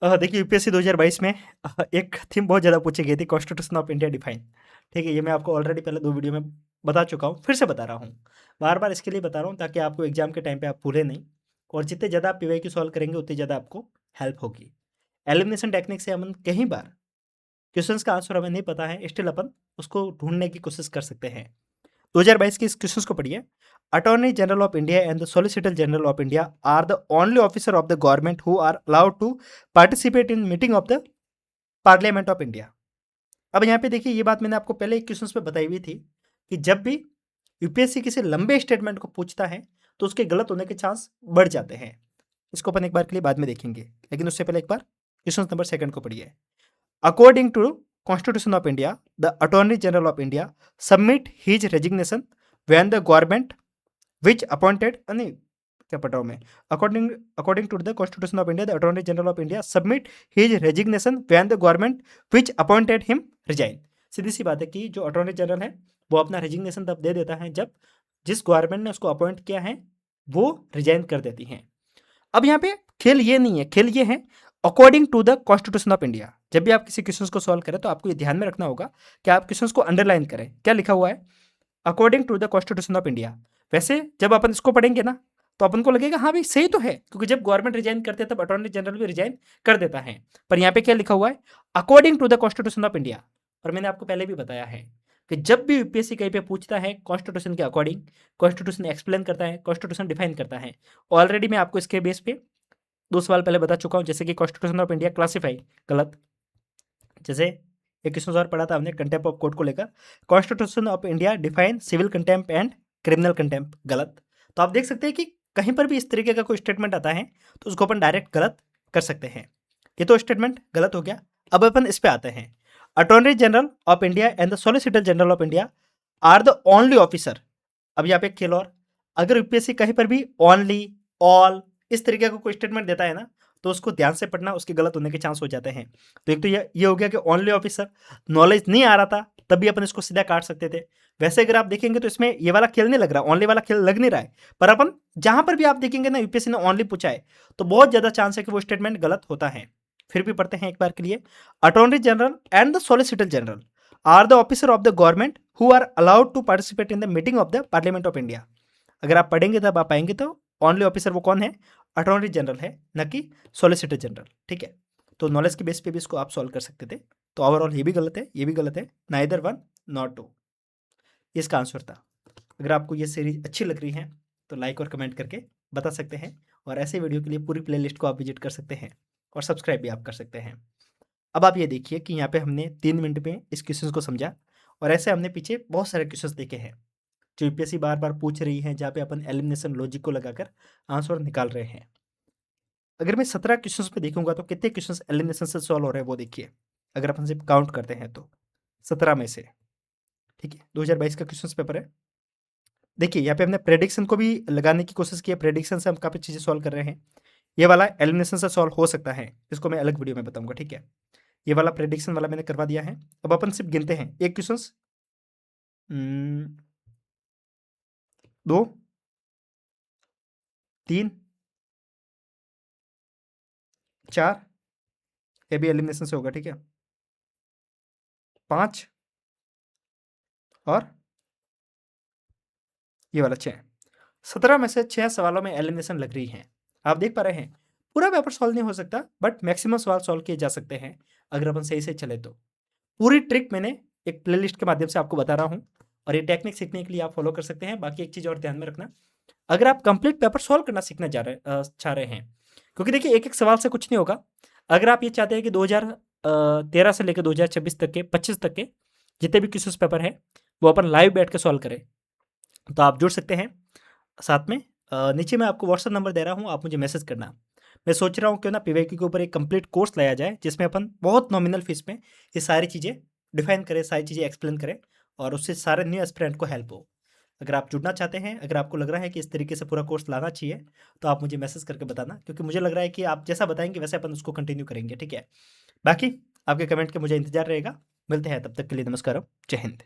देखिए यूपीएससी 2022 में एक थीम बहुत ज़्यादा पूछी गई थी, कॉन्स्टिट्यूशन ऑफ इंडिया डिफाइन। ठीक है, ये मैं आपको ऑलरेडी पहले 2 वीडियो में बता चुका हूँ, फिर से बता रहा हूँ। बार-बार इसके लिए बता रहा हूँ ताकि आपको एग्ज़ाम के टाइम पे आप भूलें नहीं, और जितने ज़्यादा आप पीवाईक्यू सॉल्व करेंगे उतनी ज़्यादा आपको हेल्प होगी। एलिमिनेशन टेक्निक से हम कई बार क्वेश्चंस का आंसर हमें नहीं पता है, स्टिल अपन उसको ढूँढने की कोशिश कर सकते हैं। 2022 के इस क्वेश्चंस को पढ़िए। Attorney general of India and the solicitor general of India are the only officer of the government who are allowed to participate in meeting of the parliament of India. अब यहाँ पे देखिए, ये बात मैंने आपको पहले एक क्वेश्चंस पे बताई हुई थी कि जब भी यूपीएससी किसी लंबे स्टेटमेंट को पूछता है तो उसके गलत होने के चांस बढ़ जाते हैं। इसको अपन एक बार के लिए बाद में देखेंगे, लेकिन उससे पहले एक बार क्वेश्चन नंबर सेकंड को पढ़िए। According to constitution of India, the attorney general of India submit his resignation when the government which appointed नहीं, क्या पढ़ रहा हूँ मैं, according according to the constitution of India the attorney general of India submit his resignation when the government which appointed him resign. सीधी सी बात है कि जो अटॉर्नी जनरल है वो अपना रेजिग्नेशन तब दे देता है जब जिस गवर्नमेंट ने उसको अपॉइंट किया है वो रिजाइन कर देती हैं। अब यहाँ पे खेल ये नहीं है, खेल ये है according to the constitution of India. जब भी आप किसी क्वेश्चन को सॉल्व करें तो आपको ये ध्यान में रखना होगा कि आप क्वेश्चन को अंडरलाइन करें। क्या लिखा हुआ है? According to the constitution of India. वैसे जब अपन इसको पढ़ेंगे ना तो अपन को लगेगा हाँ भाई सही तो है, क्योंकि जब गवर्नमेंट रिजाइन करते हैं तब अटॉर्नी जनरल भी रिजाइन कर देता है। पर यहाँ पे क्या लिखा हुआ है? According to the constitution of India. और मैंने आपको पहले भी बताया है कि जब भी यूपीएससी कहीं पे पूछता है कॉन्स्टिट्यूशन के अकॉर्डिंग, कॉन्स्टिट्यूशन एक्सप्लेन करता है, कॉन्स्टिट्यूशन डिफाइन करता है। ऑलरेडी मैं आपको इसके बेस पे 2 सवाल पहले बता चुका हूँ, जैसे कि कॉन्स्टिट्यूशन ऑफ इंडिया क्लासिफाई गलत। जैसे एक क्वेश्चन और पढ़ा था हमने कंटेम्प्ट ऑफ कोर्ट को लेकर, constitution of India define civil contempt and criminal contempt गलत। तो आप देख सकते हैं कि कहीं पर भी इस तरीके का कोई स्टेटमेंट आता है तो उसको अपन डायरेक्ट गलत कर सकते हैं। ये तो स्टेटमेंट गलत हो गया। अब अपन इस पे आते हैं। Attorney general of India and the solicitor general of India are the only officer. अब यहाँ पे एक खेल और, अगर यूपीएससी कहीं पर भी ओनली, ऑल इस तरीके का कोई स्टेटमेंट देता है ना तो उसको ध्यान से पढ़ना, उसके गलत होने के चांस हो जाते हैं। तो एक तो ये हो गया कि ओनली ऑफिसर, नॉलेज नहीं आ रहा था तब भी अपन इसको सीधा काट सकते थे। वैसे अगर आप देखेंगे तो इसमें ये वाला खेल नहीं लग रहा, ओनली वाला खेल लग नहीं रहा है। पर अपन जहां पर भी आप देखेंगे ना यूपीएससी ने ओनली पूछा है तो बहुत ज्यादा चांस है कि वो स्टेटमेंट गलत होता है। फिर भी पढ़ते हैं एक बार के लिए। Attorney general and the solicitor general are the officer of the government who are allowed to participate in the meeting of the parliament of India. अगर आप पढ़ेंगे तब आप पाएंगे तो ओनली ऑफिसर वो कौन है? अटॉर्नी जनरल है, न कि सॉलिसिटर जनरल। ठीक है, तो नॉलेज के बेस पे भी इसको आप सॉल्व कर सकते थे। तो ओवरऑल ये भी गलत है, ये भी गलत है, नाइदर वन नॉट टू, इसका आंसर था। अगर आपको ये सीरीज अच्छी लग रही है तो लाइक और कमेंट करके बता सकते हैं, और ऐसे वीडियो के लिए पूरी प्लेलिस्ट को आप विजिट कर सकते हैं और सब्सक्राइब भी आप कर सकते हैं। अब आप ये देखिए कि यहाँ पे हमने 3 मिनट में इस क्वेश्चन को समझा, और ऐसे हमने पीछे बहुत सारे क्वेश्चंस देखे हैं जो यूपीएससी बार बार पूछ रही है, जहाँ पे अपन एलिमिनेशन लॉजिक को लगाकर आंसर निकाल रहे हैं। अगर मैं 17 क्वेश्चंस पे देखूंगा तो कितने क्वेश्चंस एलिमिनेशन से सॉल्व हो रहे हैं वो देखिए। अगर अपन सिर्फ काउंट करते हैं तो 17 में से, ठीक है, 2022 का क्वेश्चंस पेपर है। देखिए यहाँ पे हमने प्रेडिक्शन को भी लगाने की कोशिश की है, प्रेडिक्शन से हम काफ़ी चीज़ें सॉल्व कर रहे हैं। ये वाला एलिमिनेशन से सॉल्व हो सकता है, इसको मैं अलग वीडियो में बताऊंगा, ठीक है। ये वाला प्रेडिक्शन वाला मैंने करवा दिया है। अब अपन सिर्फ गिनते हैं, एक क्वेश्चन, 2, 3, 4, ये भी एलिमिनेशन से होगा, ठीक है, 5 और ये वाला 6। 17 में से 6 सवालों में एलिमिनेशन लग रही है। आप देख पा रहे हैं पूरा पेपर सॉल्व नहीं हो सकता, बट मैक्सिमम सवाल सॉल्व किए जा सकते हैं अगर अपन सही से चले तो। पूरी ट्रिक मैंने एक प्लेलिस्ट के माध्यम से आपको बता रहा हूँ, और ये टेक्निक सीखने के लिए आप फॉलो कर सकते हैं। बाकी एक चीज़ और ध्यान में रखना, अगर आप कंप्लीट पेपर सॉल्व करना सीखना चाह रहे हैं, क्योंकि देखिए एक एक सवाल से कुछ नहीं होगा। अगर आप ये चाहते हैं कि 2013 से लेकर 2026 तक के 25 तक के जितने भी क्वेश्चन पेपर हैं वो अपन लाइव बैठ के सॉल्व करें, तो आप जुड़ सकते हैं साथ में। नीचे मैं आपको व्हाट्सअप नंबर दे रहा हूँ, आप मुझे मैसेज करना। मैं सोच रहा हूँ क्यों ना पीवाईक्यू के ऊपर एक कंप्लीट कोर्स लाया जाए जिसमें अपन बहुत नॉमिनल फीस में ये सारी चीज़ें डिफाइन करें, सारी चीज़ें एक्सप्लेन करें, और उससे सारे न्यू एस्पिरेंट को हेल्प हो। अगर आप जुड़ना चाहते हैं, अगर आपको लग रहा है कि इस तरीके से पूरा कोर्स लाना चाहिए, तो आप मुझे मैसेज करके बताना, क्योंकि मुझे लग रहा है कि आप जैसा बताएंगे वैसे अपन उसको कंटिन्यू करेंगे, ठीक है। बाकी आपके कमेंट का मुझे इंतजार रहेगा। मिलते हैं, तब तक के लिए नमस्कार, जय हिंद।